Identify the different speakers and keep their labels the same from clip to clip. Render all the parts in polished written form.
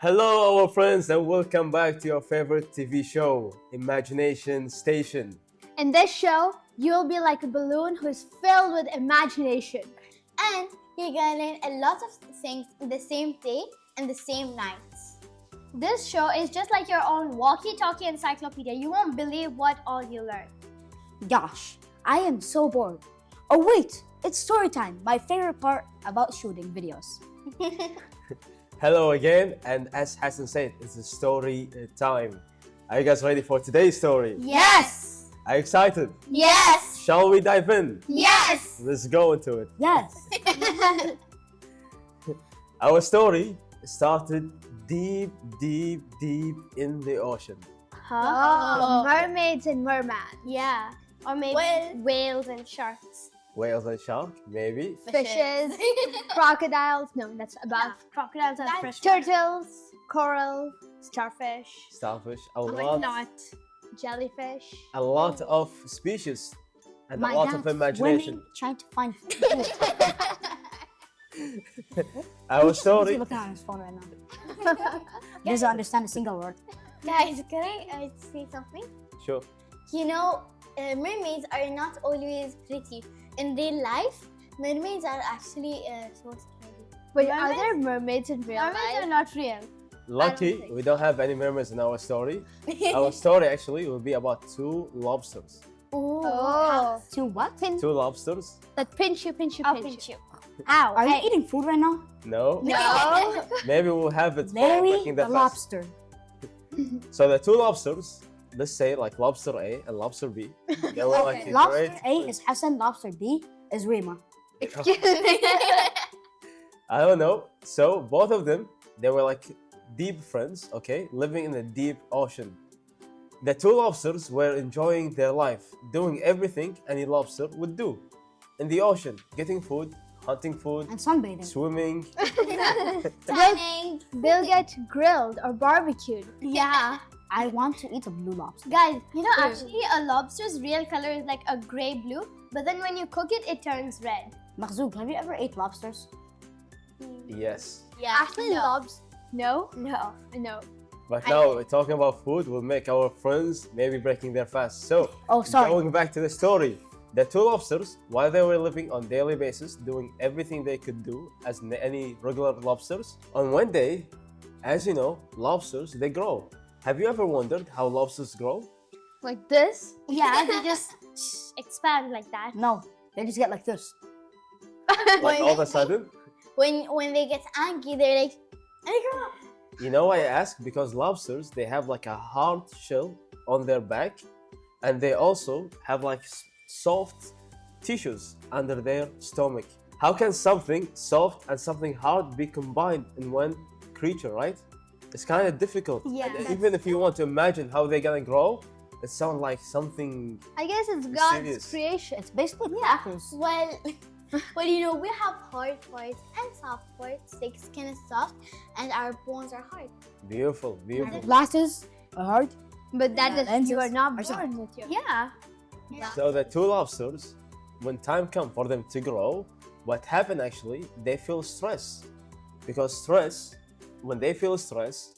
Speaker 1: Hello, our friends, and welcome back to your favorite TV show, Imagination Station.
Speaker 2: In this show, you'll be like a balloon who's filled with imagination.
Speaker 3: And you're gonna learn a lot of things in the same day and the same night.
Speaker 2: This show is just like your own walkie-talkie encyclopedia. You won't believe what all you learn.
Speaker 4: Gosh, I am so bored. Oh wait, it's story time, my favorite part about shooting videos.
Speaker 1: Hello again, and as Hassan said, it's a story time. Are you guys ready for today's story?
Speaker 3: Yes!
Speaker 1: Are you excited?
Speaker 3: Yes!
Speaker 1: Shall we dive in?
Speaker 3: Yes!
Speaker 1: Let's go into it.
Speaker 4: Yes.
Speaker 1: Our story started deep in the ocean.
Speaker 2: Mermaids and merman.
Speaker 3: Yeah.
Speaker 2: Or maybe whales and sharks.
Speaker 1: Whales and shark, maybe.
Speaker 2: Fishes, crocodiles. No, that's above. Crocodiles are fresh. Turtles, coral, starfish.
Speaker 1: Starfish,
Speaker 2: Jellyfish.
Speaker 1: a lot of species and
Speaker 4: My
Speaker 1: a lot
Speaker 4: dad's
Speaker 1: of imagination.
Speaker 4: swimming, trying to find food.
Speaker 1: Our
Speaker 4: He's
Speaker 1: story.
Speaker 4: looking on his phone right now. He doesn't understand a single word.
Speaker 3: Guys, can I say something?
Speaker 1: Sure.
Speaker 3: You know, mermaids are not always pretty. In real life, mermaids are actually so scary.
Speaker 2: Wait, are there mermaids in real life?
Speaker 3: Mermaids are not real.
Speaker 1: Lucky
Speaker 2: think
Speaker 1: we don't have any mermaids in our story. Our story actually will be about two lobsters.
Speaker 2: Oh.
Speaker 4: To what?
Speaker 1: Two lobsters?
Speaker 2: That pinch you.
Speaker 3: I'll pinch you.
Speaker 2: Ow.
Speaker 4: Are you eating food right now?
Speaker 1: No.
Speaker 2: No.
Speaker 1: Maybe we'll have it for
Speaker 4: Larry
Speaker 1: breaking
Speaker 4: the
Speaker 1: the fast.
Speaker 4: lobster.
Speaker 1: So the two lobsters, let's say like lobster A and lobster B. They were like a
Speaker 4: Lobster
Speaker 1: great-
Speaker 4: A is Hassan, lobster B is Rima.
Speaker 2: Excuse me.
Speaker 1: I don't know. So both of them, they were like deep friends, okay, living in the deep ocean. The two lobsters were enjoying their life, doing everything any lobster would do in the ocean, getting food, hunting food,
Speaker 4: And sunbathing.
Speaker 1: swimming.
Speaker 3: Tanning.
Speaker 2: They'll get grilled or barbecued.
Speaker 3: Yeah.
Speaker 4: I want to eat a blue lobster.
Speaker 2: Guys, you know, actually, a lobster's real color is like a gray blue, but then when you cook it, it turns red.
Speaker 4: Marzouk, have you ever ate lobsters?
Speaker 1: Yes.
Speaker 3: Yeah.
Speaker 2: Actually, No? No.
Speaker 1: But now we're talking about food will make our friends maybe breaking their fast. So
Speaker 4: Oh, sorry.
Speaker 1: going back to the story, the two lobsters, while they were living on daily basis, doing everything they could do as any regular lobsters, on one day, as you know, lobsters, they grow. Have you ever wondered how lobsters grow?
Speaker 2: Like this?
Speaker 3: Yeah, they just
Speaker 2: Expand like that.
Speaker 4: No, they just get like this.
Speaker 1: Like all of a sudden?
Speaker 3: when they get angry, they're like,
Speaker 1: You know why I ask? Because lobsters, they have like a hard shell on their back, and they also have like soft tissues under their stomach. How can something soft and something hard be combined in one creature, right? It's kind of difficult.
Speaker 3: Yeah.
Speaker 1: And even if you want to imagine how they're gonna grow, it sounds like something.
Speaker 2: I guess it's God's
Speaker 1: Serious.
Speaker 2: creation.
Speaker 4: It's basically crackers.
Speaker 3: well, you know, we have hard parts and soft parts. Like skin is soft, and our bones are hard.
Speaker 1: Beautiful, beautiful.
Speaker 4: Glasses are hard.
Speaker 2: But that is,
Speaker 4: lenses
Speaker 2: you are not
Speaker 4: are soft.
Speaker 2: born with your...
Speaker 3: Yeah.
Speaker 1: So the two lobsters, when time comes for them to grow, what happened actually, they feel stress. Because stress, when they feel stress,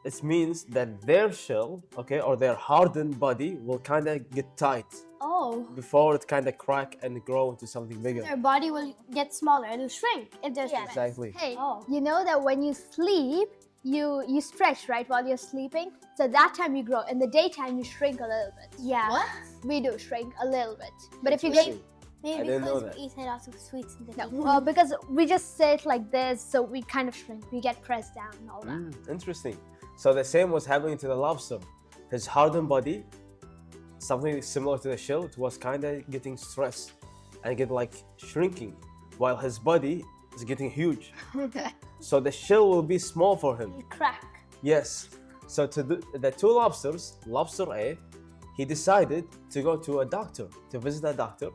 Speaker 1: it means that their shell, okay, or their hardened body will kind of get tight
Speaker 2: Oh.
Speaker 1: before it kind of crack and grow into something bigger.
Speaker 2: Their body will get smaller. It'll shrink if there's
Speaker 3: Yeah.
Speaker 2: stress.
Speaker 1: Exactly.
Speaker 2: Hey,
Speaker 4: Oh.
Speaker 2: you know that when you sleep, you stretch, right, while you're sleeping? So that time you grow. In the daytime, you shrink a little bit.
Speaker 3: Yeah. What?
Speaker 2: We do shrink a little bit. But if you get...
Speaker 1: Interesting.
Speaker 3: Maybe
Speaker 1: I didn't know
Speaker 3: because
Speaker 1: that.
Speaker 3: we eat a lot of sweets in the
Speaker 2: No,
Speaker 3: day.
Speaker 2: well, because we just sit like this, so we kind of shrink. We get pressed down and all that.
Speaker 1: Interesting. So the same was happening to the lobster. His hardened body, something similar to the shell, it was kind of getting stressed and get like shrinking, while his body is getting huge. So the shell will be small for him.
Speaker 2: You crack.
Speaker 1: Yes. So to the two lobsters, lobster A, he decided to go to a doctor, to visit a doctor,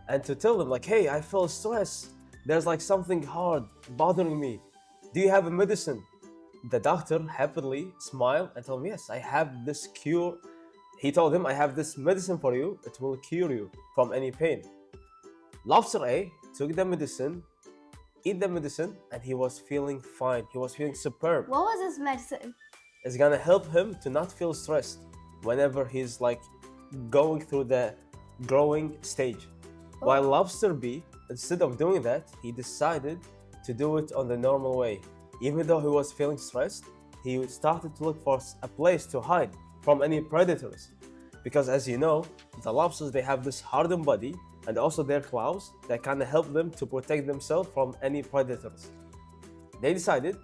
Speaker 1: and to tell them like, hey, I feel stressed. There's like something hard bothering me. Do you have a medicine? The doctor happily smiled and told him, yes, I have this cure. He told him, I have this medicine for you. It will cure you from any pain. Lobster A took the medicine eat the medicine, and he was feeling fine. He was feeling superb.
Speaker 2: What was this medicine?
Speaker 1: It's gonna help him to not feel stressed whenever he's like going through the growing stage. While lobster B, instead of doing that, he decided to do it on the normal way. Even though he was feeling stressed, he started to look for a place to hide from any predators. Because as you know, the lobsters, they have this hardened body and also their claws that kind of help them to protect themselves from any predators. They decided,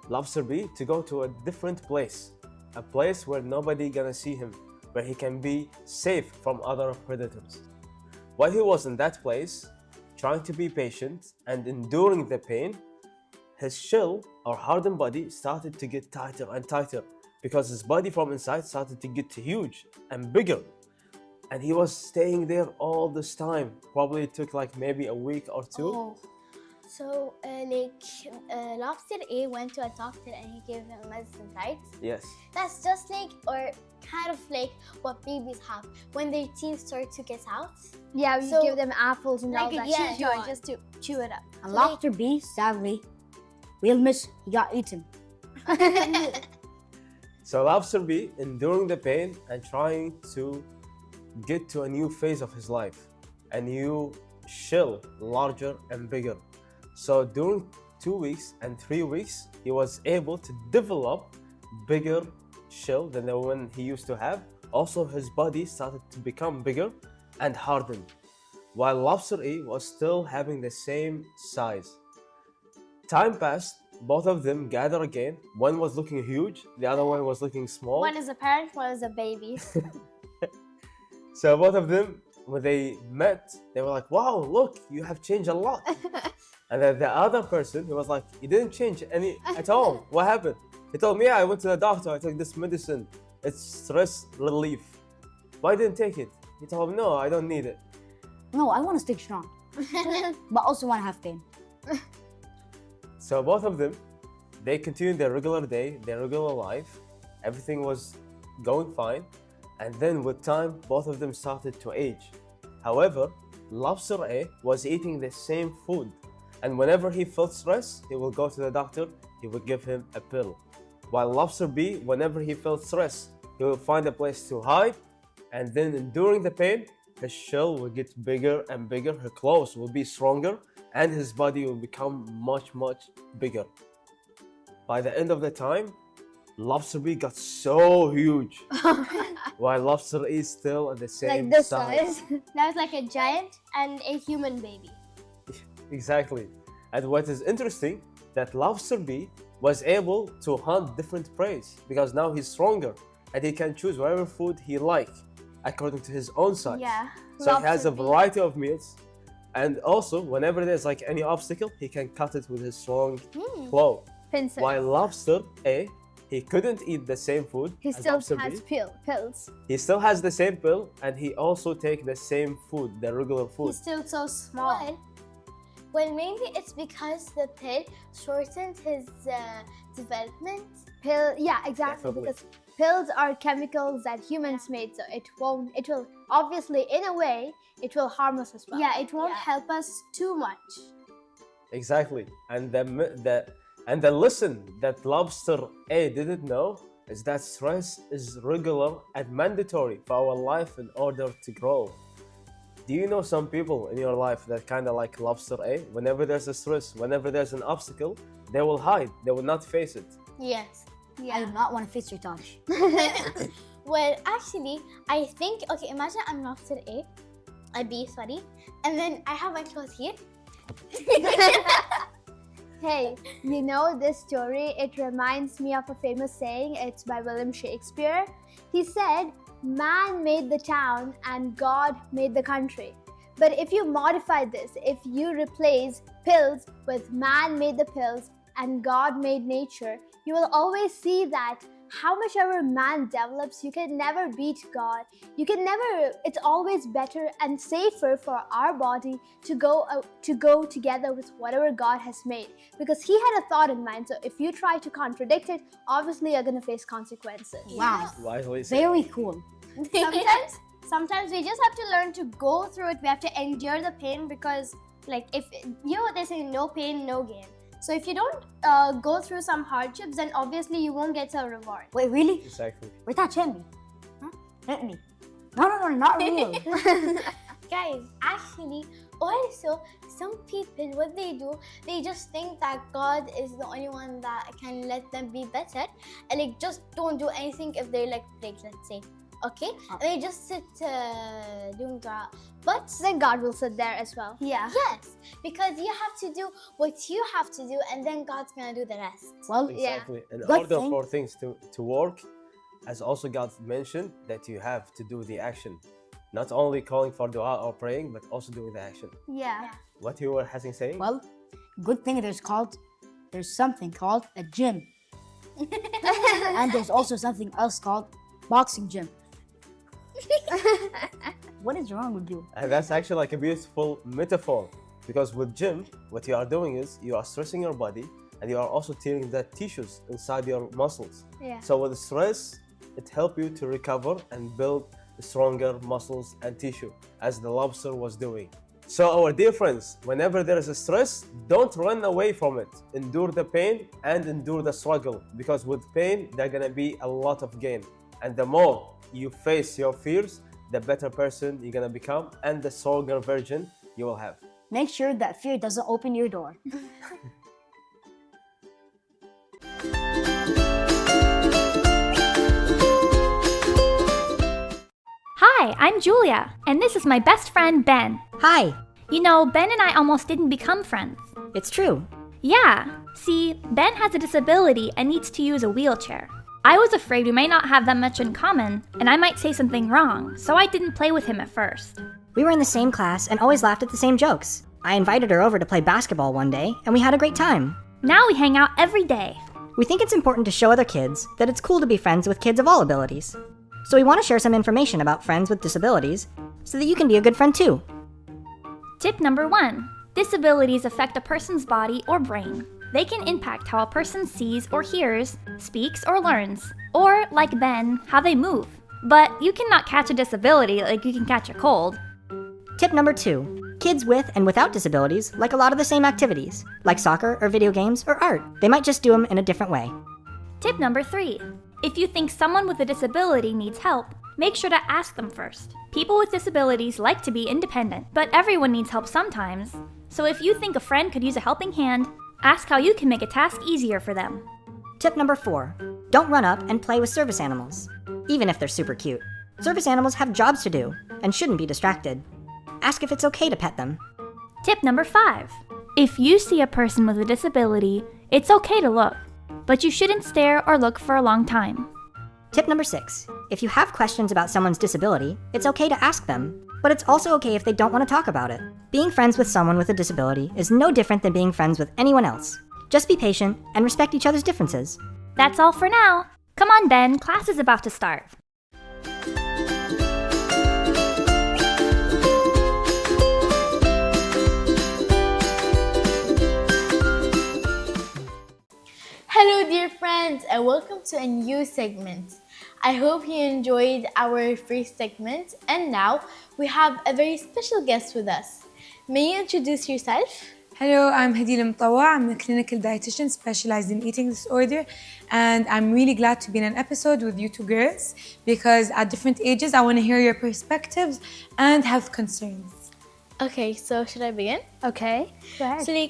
Speaker 1: lobster B, to go to a different place. A place where nobody gonna see him, where he can be safe from other predators. While he was in that place, trying to be patient and enduring the pain, his shell or hardened body started to get tighter and tighter because his body from inside started to get huge and bigger. And he was staying there all this time. Probably took like maybe a week or two.
Speaker 3: Oh. So, lobster A went to a doctor and he gave him medicine, right?
Speaker 1: Yes.
Speaker 3: That's just like, or kind of like what babies have when their teeth start to get out.
Speaker 2: Yeah, we
Speaker 3: So,
Speaker 2: give them apples and all
Speaker 3: like a
Speaker 2: that
Speaker 3: yeah,
Speaker 2: chew
Speaker 3: joint.
Speaker 2: just to chew it up.
Speaker 4: And lobster B, sadly, we'll miss he got eaten.
Speaker 1: So lobster B, enduring the pain and trying to get to a new phase of his life, a new shell, larger and bigger. So during 2 weeks and 3 weeks, he was able to develop bigger shell than the one he used to have. Also, his body started to become bigger and hardened, while lobster A was still having the same size. Time passed, both of them gathered again. One was looking huge, the other one was looking small.
Speaker 2: One is a parent, one is a baby.
Speaker 1: So both of them, when they met, they were like, wow, look, you have changed a lot. And then the other person, he was like, you didn't change any at all. What happened? He told me, yeah, I went to the doctor, I took this medicine. It's stress relief. Why didn't take it? He told me, no, I don't need it.
Speaker 4: No, I want to stay strong, but also want to have pain.
Speaker 1: So both of them, they continued their regular day, their regular life. Everything was going fine. And then with time, both of them started to age. However, lobster A was eating the same food. And whenever he felt stress, he will go to the doctor, he would give him a pill. While lobster B, whenever he felt stress, he will find a place to hide. And then enduring the pain, his shell will get bigger and bigger, her claws will be stronger, and his body will become much, much bigger. By the end of the time, lobster B got so huge, while lobster A is still at the same
Speaker 2: Like this
Speaker 1: size.
Speaker 2: size. That was like a giant and a human baby.
Speaker 1: Exactly. And what is interesting, that lobster B was able to hunt different prey because now he's stronger and he can choose whatever food he likes according to his own size.
Speaker 2: Yeah.
Speaker 1: So he has a
Speaker 2: Lobster B.
Speaker 1: variety of meals. And also, whenever there's like any obstacle, he can cut it with his strong claw.
Speaker 2: Pincers.
Speaker 1: While lobster A, he couldn't eat the same food
Speaker 2: He
Speaker 1: as
Speaker 2: still
Speaker 1: lobster
Speaker 2: has
Speaker 1: B.
Speaker 2: pills.
Speaker 1: He still has the same pill, and he also take the same food, the regular food.
Speaker 2: He's still so small.
Speaker 3: Well, maybe it's because the pill shortened his development.
Speaker 2: Yeah, exactly.
Speaker 1: Definitely.
Speaker 2: Because pills are chemicals that humans made, so it will obviously, in a way, it will harm us as well. Yeah, it won't help us too much.
Speaker 1: Exactly. And the lesson that lobster A didn't know is that stress is regular and mandatory for our life in order to grow. Do you know some people in your life that kind of like lobster A? Whenever there's a stress, whenever there's an obstacle, they will hide. They will not face it.
Speaker 3: Yes.
Speaker 4: I do not want to face your touch.
Speaker 3: Well, actually, I think, okay, imagine I'm lobster A B, sorry, and then I have my clothes here.
Speaker 2: Hey, you know this story? It reminds me of a famous saying. It's by William Shakespeare. He said, man made the town and God made the country. But if you modify this, if you replace pills with man made the pills and God made nature, you will always see that how much ever man develops, you can never beat God. You can never, it's always better and safer for our body to go together with whatever God has made. Because he had a thought in mind, so if you try to contradict it, obviously you're gonna face consequences.
Speaker 4: Wow,
Speaker 1: Wisely said.
Speaker 4: very cool.
Speaker 2: Sometimes we just have to learn to go through it. We have to endure the pain because Like if they say no pain, no gain. So if you don't go through some hardships, then obviously you won't get a reward.
Speaker 4: Wait, really?
Speaker 1: Exactly.
Speaker 4: Retaaj, hit me. Huh? Hit me. No, not real.
Speaker 3: Guys, actually, also, some people, what they do, they just think that God is the only one that can let them be better. And like, just don't do anything if they're like plagued, let's say. Okay? And they just sit doing dua. But
Speaker 2: Then God will sit there as well.
Speaker 3: yeah. Yes, because you have to do what you have to do, and then God's gonna do the rest.
Speaker 4: Well,
Speaker 1: Exactly. In
Speaker 4: Good
Speaker 1: order
Speaker 4: thing-
Speaker 1: for things to work, as also God mentioned, that you have to do the action. Not only calling for dua or praying, but also doing the action.
Speaker 2: Yeah.
Speaker 1: What you were Hassan saying?
Speaker 4: well, good thing there's something called a gym. And there's also something else called boxing gym. What is wrong with you?
Speaker 1: And that's actually like a beautiful metaphor, because with gym, what you are doing is you are stressing your body and you are also tearing the tissues inside your muscles.
Speaker 2: Yeah.
Speaker 1: So with stress, it helps you to recover and build stronger muscles and tissue, as the lobster was doing. So our dear friends, whenever there is a stress, don't run away from it. Endure the pain and endure the struggle, because with pain, there's gonna be a lot of gain. And the more you face your fears, the better person you're gonna become and the stronger version you will have.
Speaker 4: Make sure that fear doesn't open your door.
Speaker 5: Hi, I'm Julia, and this is my best friend Ben.
Speaker 6: Hi,
Speaker 5: You know, Ben and I almost didn't become friends.
Speaker 6: it's true.
Speaker 5: Yeah, see, Ben has a disability and needs to use a wheelchair. I was afraid we might not have that much in common, and I might say something wrong, so I didn't play with him at first.
Speaker 6: We were in the same class and always laughed at the same jokes. I invited her over to play basketball one day, and we had a great time.
Speaker 5: Now we hang out every day.
Speaker 6: We think it's important to show other kids that it's cool to be friends with kids of all abilities. So we want to share some information about friends with disabilities so that you can be a good friend too.
Speaker 5: Tip number 1. Disabilities affect a person's body or brain. They can impact how a person sees or hears, speaks or learns, or, like Ben, how they move. But you cannot catch a disability like you can catch a cold.
Speaker 6: Tip number 2. Kids with and without disabilities like a lot of the same activities, like soccer or video games or art. They might just do them in a different way.
Speaker 5: Tip number 3. If you think someone with a disability needs help, make sure to ask them first. People with disabilities like to be independent, but everyone needs help sometimes. So if you think a friend could use a helping hand, ask how you can make a task easier for them.
Speaker 6: Tip number 4. Don't run up and play with service animals, even if they're super cute. Service animals have jobs to do and shouldn't be distracted. Ask if it's okay to pet them.
Speaker 5: Tip number 5. If you see a person with a disability, it's okay to look, but you shouldn't stare or look for a long time.
Speaker 6: Tip number 6. If you have questions about someone's disability, it's okay to ask them, but it's also okay if they don't want to talk about it. Being friends with someone with a disability is no different than being friends with anyone else. Just be patient and respect each other's differences.
Speaker 5: That's all for now. Come on, Ben, class is about to start.
Speaker 3: Hello, dear friends, and welcome to a new segment. I hope you enjoyed our first segment, and now we have a very special guest with us. May you introduce yourself?
Speaker 7: Hello, I'm Hadil Mtawa. I'm a clinical dietitian specialized in eating disorder, and I'm really glad to be in an episode with you two girls because at different ages I want to hear your perspectives and health concerns.
Speaker 3: Okay, so should I begin?
Speaker 2: Okay. Go ahead.
Speaker 3: So,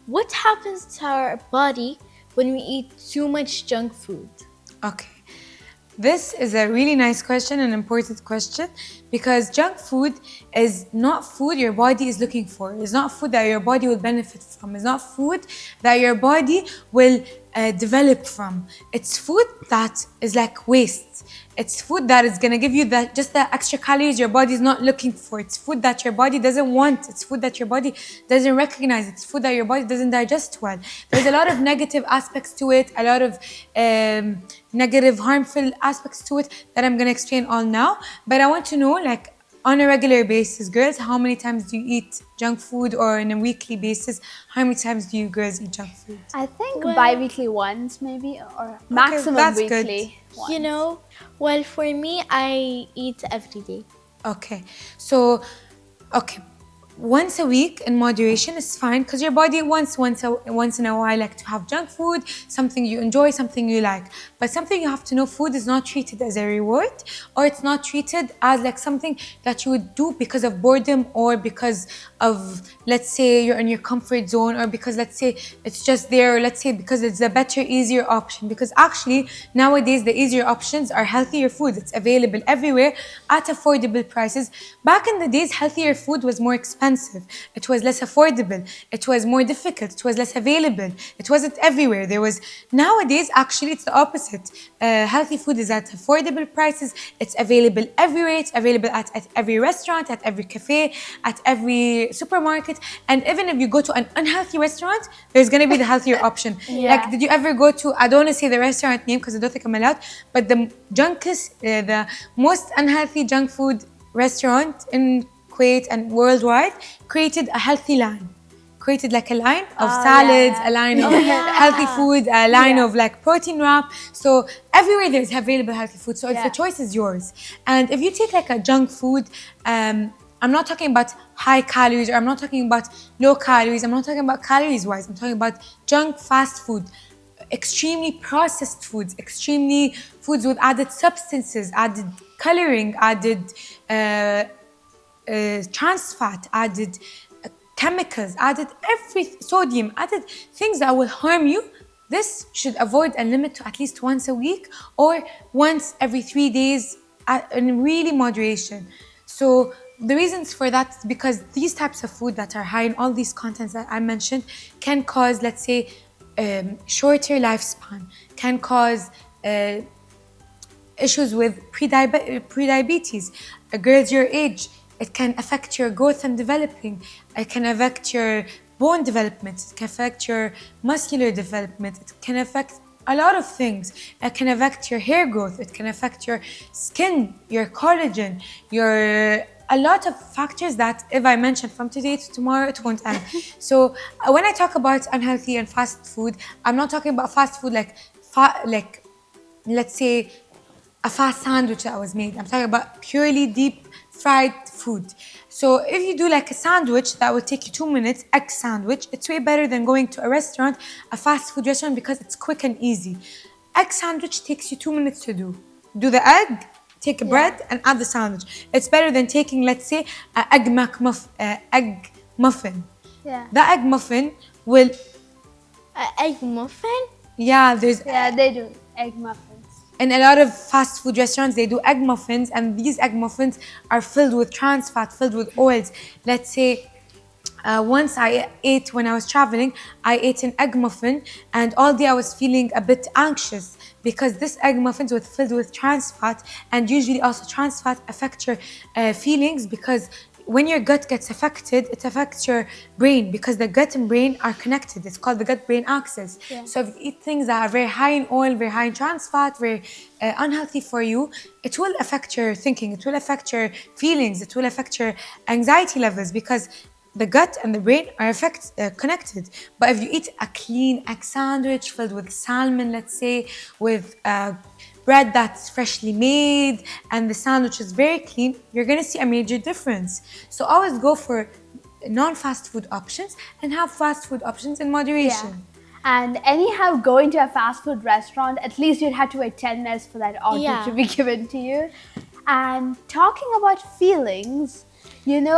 Speaker 3: what happens to our body when we eat too much junk food?
Speaker 7: Okay. This is a really nice question, an important question, because junk food is not food your body is looking for. It's not food that your body will benefit from. It's not food that your body will develop from. It's food that is like waste. It's food that is gonna give you just the extra calories your body is not looking for. It's food that your body doesn't want. It's food that your body doesn't recognize. It's food that your body doesn't digest well. There's a lot of negative aspects to it, a lot of negative, harmful aspects to it that I'm gonna explain all now. But I want to know, on a regular basis, girls, how many times do you eat junk food, or on a weekly basis, how many times do you girls eat junk food?
Speaker 2: I think
Speaker 3: Well-
Speaker 2: bi-weekly once, maybe, or maximum
Speaker 7: that's good.
Speaker 2: weekly once.
Speaker 3: You know, well, for me, I eat every day.
Speaker 7: Okay, so, okay, once a week in moderation is fine, because your body wants once in a while like to have junk food, something you enjoy, something you like. But something you have to know, food is not treated as a reward, or it's not treated as like something that you would do because of boredom, or because of, let's say, you're in your comfort zone, or because, let's say, it's just there, or let's say because it's a better, easier option. Because actually nowadays the easier options are healthier food. It's available everywhere at affordable prices. Back in the days, healthier food was more expensive. It was less affordable. It was more difficult. It was less available. It wasn't everywhere. Nowadays, actually, it's the opposite. Healthy food is at affordable prices. It's available everywhere. It's available at every restaurant, at every cafe, at every supermarket. And even if you go to an unhealthy restaurant, there's going to be the healthier option. Like, did you ever go to, I don't want to say the restaurant name because I don't think I'm allowed, but the the most unhealthy junk food restaurant in Kuwait and worldwide created a healthy line. Created like a line of salads, a line of healthy food, a line of like protein wrap. So everywhere there's available healthy food. So the choice is yours. And if you take like a junk food, I'm not talking about high calories, or I'm not talking about low calories. I'm not talking about calories wise. I'm talking about junk fast food, extremely processed foods, extremely foods with added substances, added coloring, added trans fat, added chemicals, added sodium, added things that will harm you. This should avoid and limit to at least once a week, or once every 3 days in really moderation. So the reasons for that is because these types of food that are high in all these contents that I mentioned can cause, let's say, shorter lifespan, can cause issues with prediabetes. Girls your age, it can affect your growth and developing. It can affect your bone development. It can affect your muscular development. It can affect a lot of things. It can affect your hair growth. It can affect your skin, your collagen, a lot of factors that if I mention from today to tomorrow, it won't end. So when I talk about unhealthy and fast food, I'm not talking about fast food like let's say a fast sandwich that was made. I'm talking about purely deep fried food. So if you do like a sandwich that would take you 2 minutes, egg sandwich, it's way better than going to a restaurant, a fast food restaurant, because it's quick and easy. Egg sandwich takes you 2 minutes to do. Do the egg, take a bread and add the sandwich. It's better than taking, let's say, an egg muffin.
Speaker 2: Yeah.
Speaker 7: The egg muffin will...
Speaker 3: Egg muffin?
Speaker 7: Yeah,
Speaker 2: they do egg muffins.
Speaker 7: In a lot of fast food restaurants, they do egg muffins, and these egg muffins are filled with trans fat, filled with oils. Let's say, once when I was traveling, I ate an egg muffin, and all day I was feeling a bit anxious because this egg muffins was filled with trans fat, and usually also trans fat affect your feelings, because when your gut gets affected, it affects your brain, because the gut and brain are connected. It's called the gut-brain axis. Yeah. So if you eat things that are very high in oil, very high in trans fat, very unhealthy for you, it will affect your thinking, it will affect your feelings, it will affect your anxiety levels, because the gut and the brain are connected. But if you eat a clean egg sandwich filled with salmon, let's say, with bread that's freshly made, and the sandwich is very clean, you're gonna see a major difference. So always go for non-fast food options and have fast food options in moderation.
Speaker 2: Yeah. And anyhow, going to a fast food restaurant, at least you'd have to wait 10 minutes for that order to be given to you. And talking about feelings, usually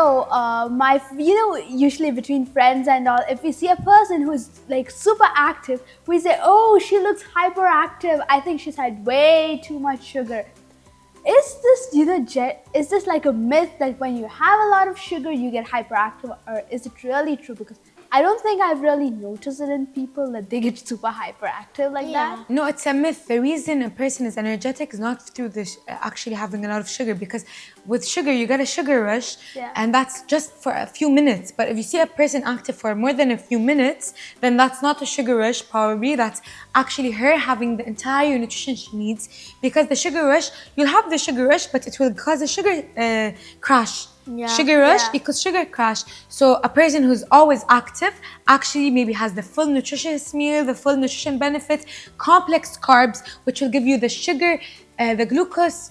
Speaker 2: between friends and all, if we see a person who's like super active, we say, oh, she looks hyperactive. I think she's had way too much sugar. Is this like a myth that when you have a lot of sugar, you get hyperactive, or is it really true? Because I don't think I've really noticed it in people that they get super hyperactive like that.
Speaker 7: No, it's a myth. The reason a person is energetic is not through actually having a lot of sugar, because with sugar, you get a sugar rush, and that's just for a few minutes. But if you see a person active for more than a few minutes, then that's not a sugar rush, probably. That's actually her having the entire nutrition she needs, because the sugar rush, you'll have the sugar rush, but it will cause a sugar crash. Sugar rush equals sugar crash. So a person who's always active actually maybe has the full nutritious meal, the full nutrition benefit, complex carbs, which will give you the sugar, the glucose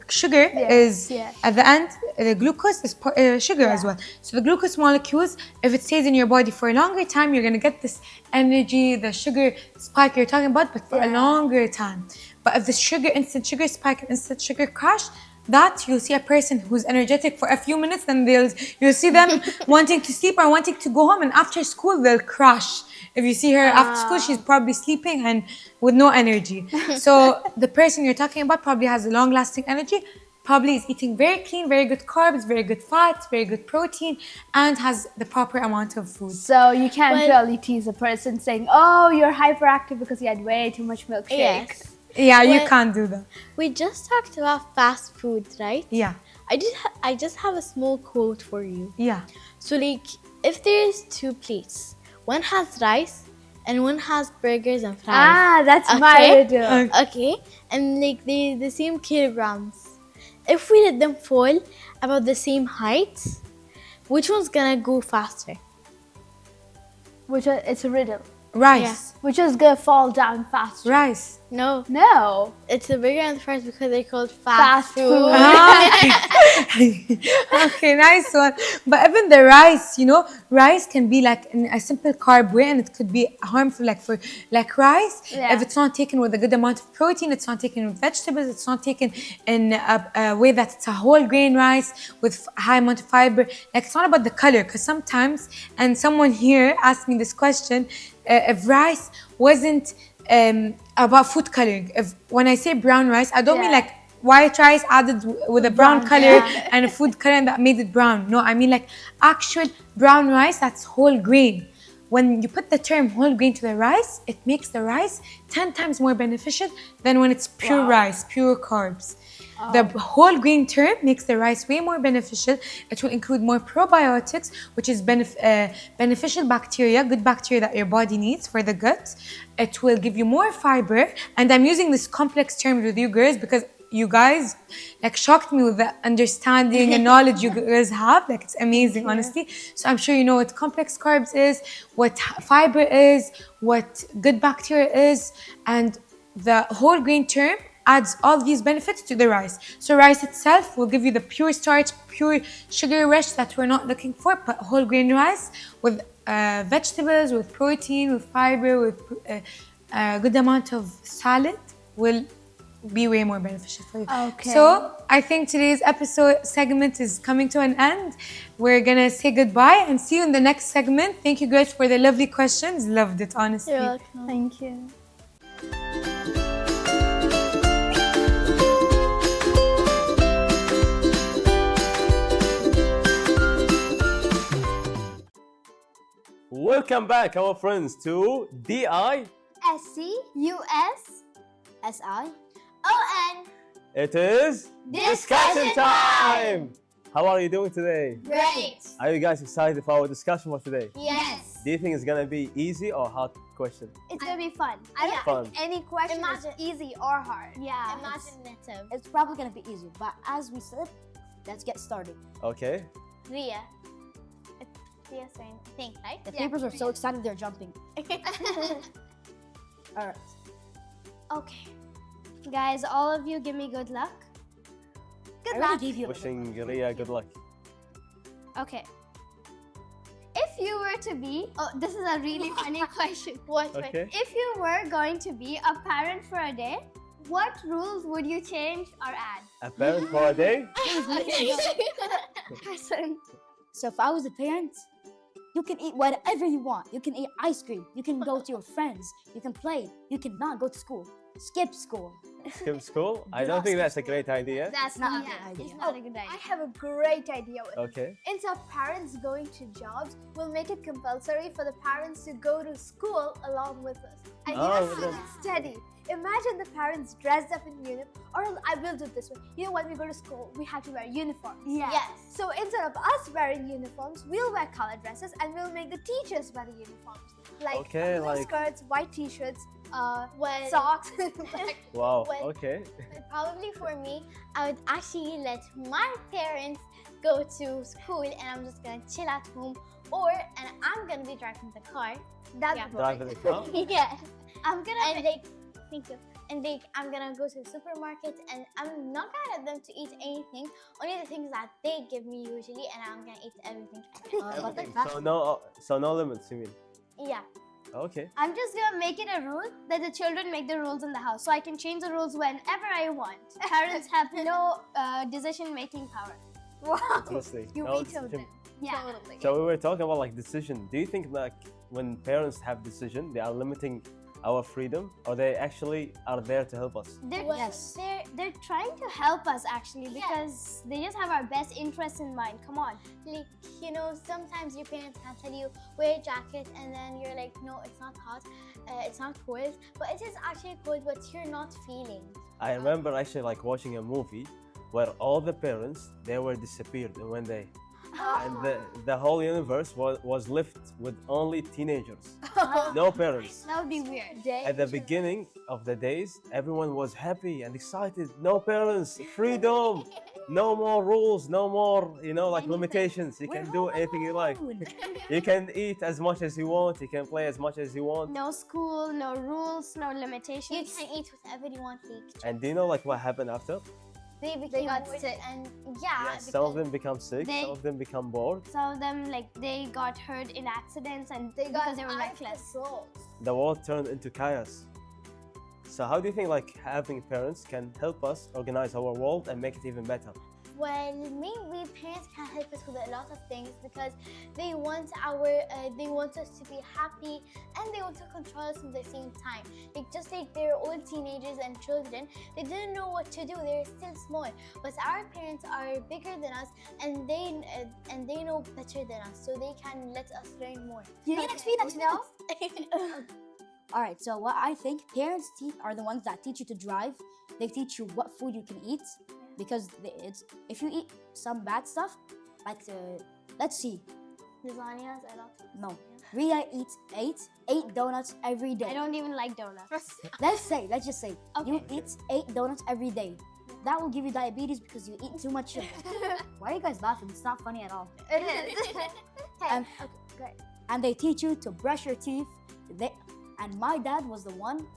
Speaker 7: sugar is
Speaker 2: Yeah.
Speaker 7: at the end. The glucose is sugar as well. So the glucose molecules, if it stays in your body for a longer time, you're gonna get this energy, the sugar spike you're talking about, but for a longer time. But if the instant sugar spike and instant sugar crash, that you'll see a person who's energetic for a few minutes, then you'll see them wanting to sleep or wanting to go home, and after school they'll crash. If you see her after school, she's probably sleeping and with no energy. So the person you're talking about probably has a long-lasting energy, probably is eating very clean, very good carbs, very good fats, very good protein, and has the proper amount of food.
Speaker 2: So you can't really tease a person saying, "Oh, you're hyperactive because you had way too much milkshake."
Speaker 3: Yes.
Speaker 7: Yeah, you can't do that.
Speaker 3: We just talked about fast food, right?
Speaker 7: Yeah,
Speaker 3: I just have a small quote for you.
Speaker 7: yeah.
Speaker 3: So like, if there's 2 plates, one has rice and one has burgers and fries.
Speaker 2: Ah, that's my
Speaker 3: Okay.
Speaker 2: riddle.
Speaker 3: Okay, and like they're the same kilograms. If we let them fall about the same height, which one's gonna go faster?
Speaker 2: It's a riddle.
Speaker 7: Rice,
Speaker 2: Which is gonna fall down faster?
Speaker 7: rice.
Speaker 3: No,
Speaker 2: No.
Speaker 3: it's the burger and the fries because they're called
Speaker 2: Fast
Speaker 3: fast food.
Speaker 2: food.
Speaker 7: Okay, nice one. But even the rice, you know, rice can be like in a simple carb way, and it could be harmful, like rice.
Speaker 2: Yeah.
Speaker 7: If it's not taken with a good amount of protein, it's not taken with vegetables, it's not taken in a way that it's a whole grain rice with high amount of fiber. Like, it's not about the color, because sometimes, and someone here asked me this question, if rice wasn't about food coloring. When I say brown rice, I don't mean like white rice added with a brown color and a food coloring that made it brown. No, I mean like actual brown rice that's whole grain. When you put the term whole grain to the rice, it makes the rice 10 times more beneficial than when it's pure rice, pure carbs. The whole grain term makes the rice way more beneficial. It will include more probiotics, which is beneficial bacteria, good bacteria that your body needs for the gut. It will give you more fiber. And I'm using this complex term with you girls because you guys like shocked me with the understanding and knowledge you guys have. Like, it's amazing, honestly. So I'm sure you know what complex carbs is, what fiber is, what good bacteria is, and the whole grain term adds all these benefits to the rice. So rice itself will give you the pure starch, pure sugar rich that we're not looking for, but whole grain rice with vegetables, with protein, with fiber, with a good amount of salad will be way more beneficial for you.
Speaker 2: Okay.
Speaker 7: So I think today's episode segment is coming to an end. We're gonna say goodbye and see you in the next segment. Thank you guys for the lovely questions. Loved it, honestly.
Speaker 3: You're welcome.
Speaker 2: Thank you.
Speaker 1: Welcome back, our friends, to
Speaker 2: SCUSSION.
Speaker 1: It is discussion time! How are you doing today?
Speaker 3: Great.
Speaker 1: Are you guys excited for our discussion for today?
Speaker 3: Yes.
Speaker 1: Do you think it's gonna be easy or hard question?
Speaker 2: It's gonna be fun. I don't
Speaker 1: Fun.
Speaker 2: think any question
Speaker 3: Imagine-
Speaker 2: is easy or hard.
Speaker 4: Yeah.
Speaker 3: Imaginative.
Speaker 4: It's probably gonna be easy, but as we said, let's get started.
Speaker 1: Okay.
Speaker 3: Ria. It's Ria's turn. Think, right?
Speaker 4: The papers are so excited they're jumping. All right.
Speaker 2: Okay. Guys, all of you give me good luck. Good
Speaker 4: I
Speaker 2: luck.
Speaker 4: already gave you.
Speaker 1: Wishing Ria good luck.
Speaker 2: Okay. If you were to be, this is a really funny question.
Speaker 3: What?
Speaker 1: Okay.
Speaker 2: If you were going to be a parent for a day, what rules would you change or add?
Speaker 1: A parent for a day?
Speaker 2: Person.
Speaker 4: So if I was a parent, you can eat whatever you want. You can eat ice cream. You can go to your friends. You can play. You cannot go to school. Skip school.
Speaker 1: Skip school? I don't think that's a great idea.
Speaker 2: That's
Speaker 4: not a
Speaker 2: yeah,
Speaker 4: good idea.
Speaker 2: It's not a good idea. I have a great idea.
Speaker 1: Okay.
Speaker 2: Instead of parents going to jobs, we'll make it compulsory for the parents to go to school along with us. And
Speaker 1: Oh,
Speaker 2: yes,
Speaker 1: with us.
Speaker 2: it's steady. Imagine the parents dressed up in uniform, or I will do it this way. You know, when we go to school, we have to wear uniforms.
Speaker 4: Yeah.
Speaker 3: Yes.
Speaker 2: So instead of us wearing uniforms, we'll wear colored dresses and we'll make the teachers wear the uniforms. Like
Speaker 1: Okay,
Speaker 2: blue
Speaker 1: like-
Speaker 2: skirts, white t-shirts,
Speaker 3: Well-
Speaker 2: socks.
Speaker 1: Wow.
Speaker 3: Well-
Speaker 1: Okay.
Speaker 3: Probably for me, I would actually let my parents go to school and I'm just gonna chill at home, and I'm gonna be driving the car.
Speaker 2: That's
Speaker 3: Yeah.
Speaker 2: boring.
Speaker 1: Drive in the car.
Speaker 3: Yes.
Speaker 2: I'm gonna
Speaker 3: And like, thank you. and I'm gonna go to the supermarket and I'm not gonna let them to eat anything, only the things that they give me usually, and I'm gonna eat everything.
Speaker 1: Everything. So no limits, you mean?
Speaker 3: Yeah.
Speaker 1: Okay.
Speaker 2: I'm just gonna make it a rule that the children make the rules in the house, so I can change the rules whenever I want. Parents have no decision-making power. Wow.
Speaker 1: Interesting.
Speaker 2: You
Speaker 1: No
Speaker 2: vetoed
Speaker 1: decision.
Speaker 2: it. Yeah. Totally.
Speaker 1: So we were talking about like decision. Do you think like when parents have decision, they are limiting our freedom, or they actually are there to help us?
Speaker 2: They're trying to help us actually, because they just have our best interests in mind. Come on.
Speaker 3: Like, you know, sometimes your parents can tell you wear a jacket, and then you're like, no, it's not hot, it's not cold, but it is actually cold, but you're not feeling.
Speaker 1: I remember actually like watching a movie where all the parents, they were disappeared in one day. And the whole universe was left with only teenagers, no parents.
Speaker 2: That would be weird.
Speaker 1: At the beginning of the days, everyone was happy and excited. No parents, freedom, no more rules, no more, you know, like limitations. You can do anything you like. You can eat as much as you want. You can play as much as you want.
Speaker 2: No school, no rules, no limitations.
Speaker 3: You can eat whatever you want to eat.
Speaker 1: And do you know like what happened after?
Speaker 3: They
Speaker 2: got
Speaker 3: bored,
Speaker 2: sick.
Speaker 3: and
Speaker 1: Some of them become sick, some of them become bored.
Speaker 2: Some of them, like, they got hurt in accidents and because they were reckless.
Speaker 1: The world turned into chaos. So how do you think like having parents can help us organize our world and make it even better?
Speaker 3: Well, maybe parents can help us with a lot of things, because they want us to be happy, and they want to control us at the same time. Like, just like they're all teenagers and children, they didn't know what to do. They're still small, but our parents are bigger than us, and they know better than us, so they can let us learn more.
Speaker 4: Phoenix, All right, so what I think, parents are the ones that teach you to drive. They teach you what food you can eat, because if you eat some bad stuff, like let's see.
Speaker 3: Lasagnas, I love.
Speaker 4: No, Ria eats eight donuts every day.
Speaker 2: I don't even like donuts.
Speaker 4: Let's just say you eat 8 donuts every day. That will give you diabetes because you eat too much sugar. Why are you guys laughing? It's not funny at all.
Speaker 2: It is.
Speaker 4: And, and they teach you to brush your teeth. And my dad was the one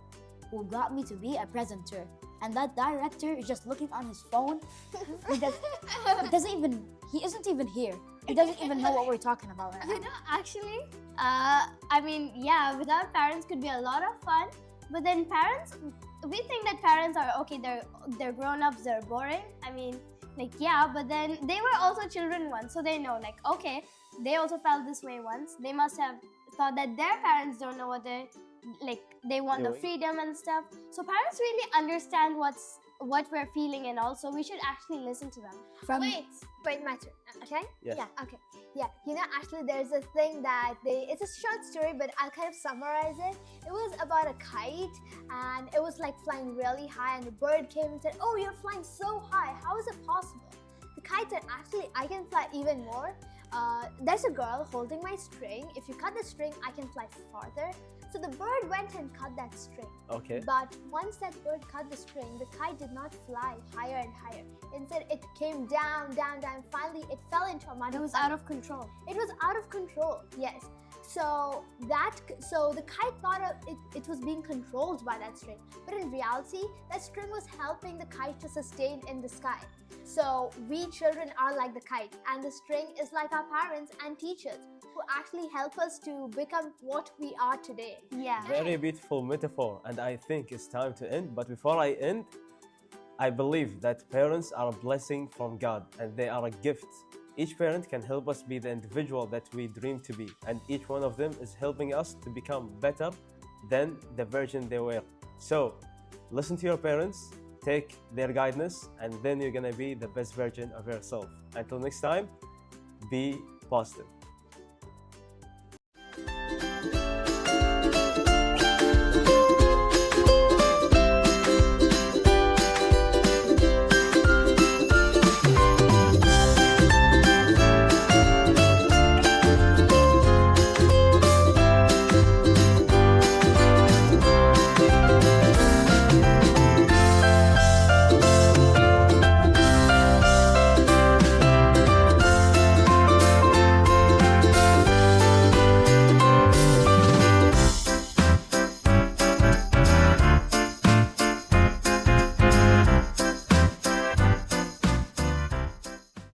Speaker 4: who got me to be a presenter. And that director is just looking on his phone. He isn't even here. He doesn't even know what we're talking about right now.
Speaker 2: You know, actually, I mean, yeah, without parents could be a lot of fun. But then parents, we think that parents are okay, they're grown-ups, they're boring. I mean, like, yeah, but then they were also children once, so they know, like, okay, they also felt this way once. They must have thought that their parents don't know what they want the freedom and stuff. So parents really understand what we're feeling, and also we should actually listen to them.
Speaker 8: Wait, my turn. Okay?
Speaker 1: Yes.
Speaker 8: Yeah, okay. Yeah, you know, actually there's a thing that it's a short story, but I'll kind of summarize it. It was about a kite, and it was like flying really high, and a bird came and said, "Oh, you're flying so high. How is it possible?" The kite said, "Actually, I can fly even more. There's a girl holding my string. If you cut the string, I can fly farther." So the bird went and cut that string.
Speaker 1: Okay.
Speaker 8: But once that bird cut the string, the kite did not fly higher and higher. Instead, it came down, down, down. Finally, it fell into a mud.
Speaker 2: It was out of control.
Speaker 8: It was out of control, yes. So the kite thought it was being controlled by that string. But in reality, that string was helping the kite to sustain in the sky. So we children are like the kite, and the string is like our parents and teachers, who actually help us to become what we are today.
Speaker 2: Yeah.
Speaker 1: Very beautiful metaphor, and I think it's time to end. But before I end, I believe that parents are a blessing from God, and they are a gift. Each parent can help us be the individual that we dream to be, and each one of them is helping us to become better than the version they were. So, listen to your parents, take their guidance, and then you're gonna be the best version of yourself. Until next time, be positive.